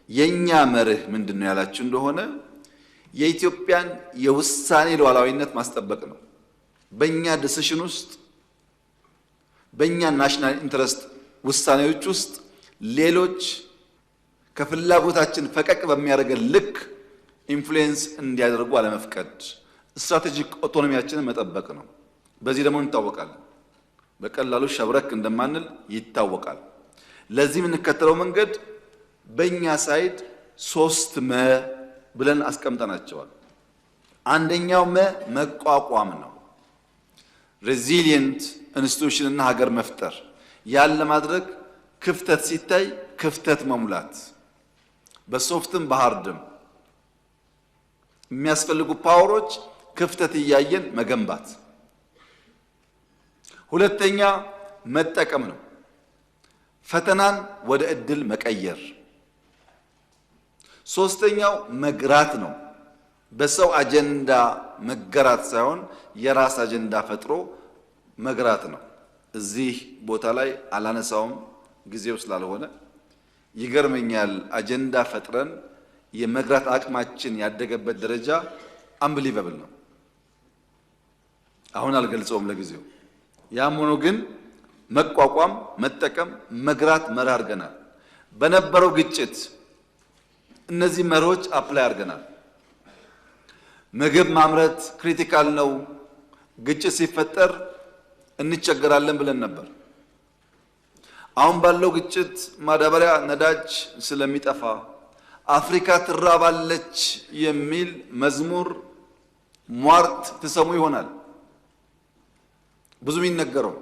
የኛ መርህ ምንድነው ያላችሁ እንደሆነ የኢትዮጵያን የውሳኔ ሉዓላዊነት ማስጠበቅ ነው። በእኛ ዲሲሽን ውስጥ በእኛ ናሽናል ኢንተረስት ውሳኔዎች ውስጥ ሌሎች ከፍላጎታችን ፈቀቅ በሚያደርገን ልክ ኢንፍሉዌንስ እንዲያደርጉ አለመፍቀድ፣ ስትራቴጂክ ኦቶኖሚያችንን መጠበቅ ነው። በዚህ ደግሞ እንታወቃለን። በቀላሉ ሸብረክ እንደማንል ይታወቃል። ለዚህ የምንከተለው መንገድ በእኛ ሳይድ 3 መ ብለን አስቀምጠናቸዋል። አንደኛው መቋቋም ነው። ሬዚሊየንት ኢንስቲትዩሽን እና ሀገር መፍጠር። ያን ለማድረግ ክፍተት ሲታይ ክፍተት መሙላት፣ በሶፍትም በሃርድም የሚያስፈልጉ ፓወሮች ክፍተት እያየን መገንባት። ሁለተኛ መጠቀም ነው። ፈተናን ወደ እድል መቀየር። ሶስተኛው መግራት ነው። በሰው አጀንዳ መገራት ሳይሆን የራስ አጀንዳ ፈጥሮ መግራት ነው። እዚህ ቦታ ላይ አላነሳውም ጊዜው ስላልሆነ። ይገርመኛል፣ አጀንዳ ፈጥረን የመግራት አቅማችን ያደገበት ደረጃ አንብሊቨብል ነው። አሁን አልገልጸውም ለጊዜው። ያም ሆኖ ግን መቋቋም፣ መጠቀም፣ መግራት መርህ አድርገናል። በነበረው ግጭት እነዚህ መርሆች አፕላይ አድርገናል። ምግብ ማምረት ክሪቲካል ነው፣ ግጭት ሲፈጠር እንቸገራለን ብለን ነበር። አሁን ባለው ግጭት ማዳበሪያ፣ ነዳጅ ስለሚጠፋ አፍሪካ ትራባለች የሚል መዝሙር ሟርት ትሰሙ ይሆናል። ብዙ የሚነገረው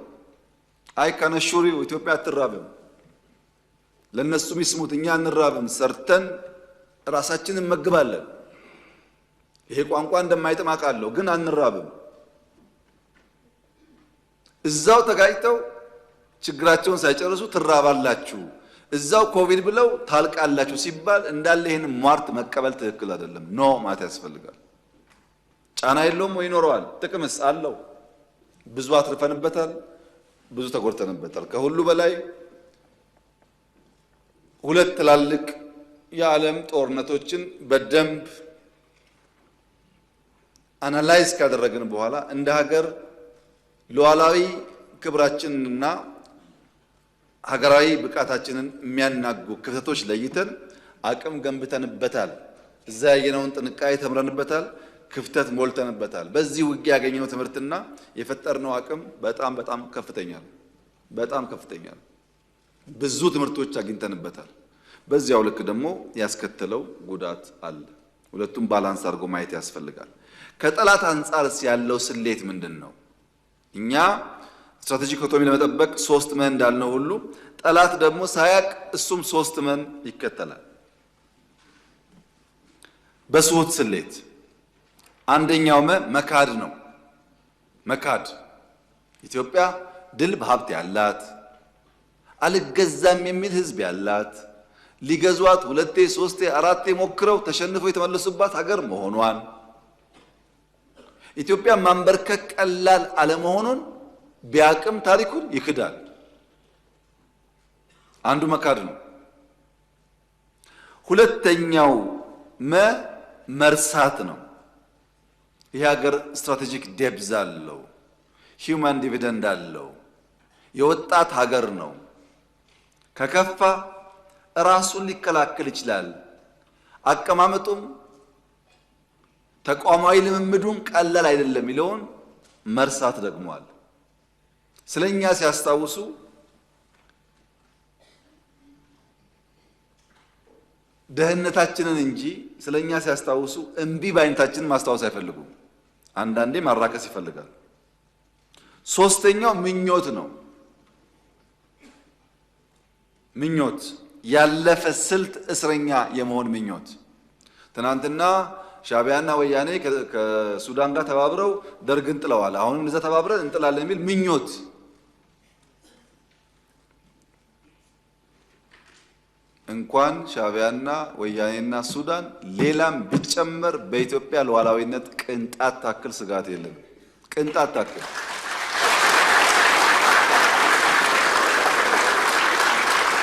አይ ካነሹሪው ኢትዮጵያ አትራብም፣ ለነሱ የሚስሙት እኛ እንራብም፣ ሰርተን ራሳችንን እንመግባለን። ይሄ ቋንቋ እንደማይጥም አውቃለሁ፣ ግን አንራብም። እዛው ተጋጭተው ችግራቸውን ሳይጨርሱ ትራባላችሁ፣ እዛው ኮቪድ ብለው ታልቃላችሁ ሲባል እንዳለ ይሄን ሟርት መቀበል ትክክል አይደለም። ኖ ማለት ያስፈልጋል። ጫና የለውም ወይ? ይኖረዋል። ጥቅምስ አለው። ብዙ አትርፈንበታል፣ ብዙ ተጎድተንበታል። ከሁሉ በላይ 2 ትላልቅ የዓለም ጦርነቶችን በደንብ አናላይዝ ካደረግን በኋላ እንደ ሀገር ሉዓላዊ ክብራችንንና ሀገራዊ ብቃታችንን የሚያናጉ ክፍተቶች ለይተን አቅም ገንብተንበታል። እዛ ያየነውን ጥንቃቄ ተምረንበታል፣ ክፍተት ሞልተንበታል። በዚህ ውጊያ ያገኘነው ትምህርትና የፈጠርነው አቅም በጣም ከፍተኛ ነው። በጣም ከፍተኛ ነው። ብዙ ትምህርቶች አግኝተንበታል። በዚያው ልክ ደግሞ ያስከተለው ጉዳት አለ። ሁለቱም ባላንስ አድርጎ ማየት ያስፈልጋል። ከጠላት አንጻርስ ያለው ስሌት ምንድነው? እኛ ስትራቴጂክ ኦቶኖሚ ለመጠበቅ 3 መን እንዳልነው ሁሉ ጠላት ደግሞ ሳያቅ እሱም 3 መን ይከተላል። በስሁት ስሌት አንደኛው መካድ ነው። መካድ ኢትዮጵያ ድል በሀብት ያላት፣ አልገዛም የሚል ህዝብ ያላት፣ ሊገዟት 2 3 4 ሞክረው ተሸንፈው የተመለሱባት ሀገር መሆኗን፣ ኢትዮጵያ ማንበርከክ ቀላል አለመሆኑን ቢያቅም ታሪኩን ይክዳል። አንዱ መካድ ነው። ሁለተኛው መርሳት ነው። ይህ ሀገር ስትራቴጂክ ዴፕዝ አለው፣ ሂውማን ዲቪደንድ አለው፣ የወጣት ሀገር ነው። ከከፋ ራሱን ሊከላከል ይችላል። አቀማመጡም ተቋማዊ ልምምዱም ቀላል አይደለም የሚለውን መርሳት ደግሟል። ስለኛ ሲያስታውሱ ደህንነታችንን እንጂ ስለኛ ሲያስታውሱ እምቢ ባይነታችንን ማስታወስ አይፈልጉም። አንዳንዴ ማራከስ ይፈልጋል። ሶስተኛው ምኞት ነው። ምኞት ያለፈ ስልት እስረኛ የመሆን ምኞት። ትናንትና ሻዕቢያና ወያኔ ከሱዳን ጋር ተባብረው ደርግን ጥለዋል። አሁንም እዛ ተባብረን እንጥላለን የሚል ምኞት። እንኳን ሻዕቢያና ወያኔና ሱዳን ሌላም ቢጨመር በኢትዮጵያ ሉዓላዊነት ቅንጣት ታክል ስጋት የለም። ቅንጣት ታክል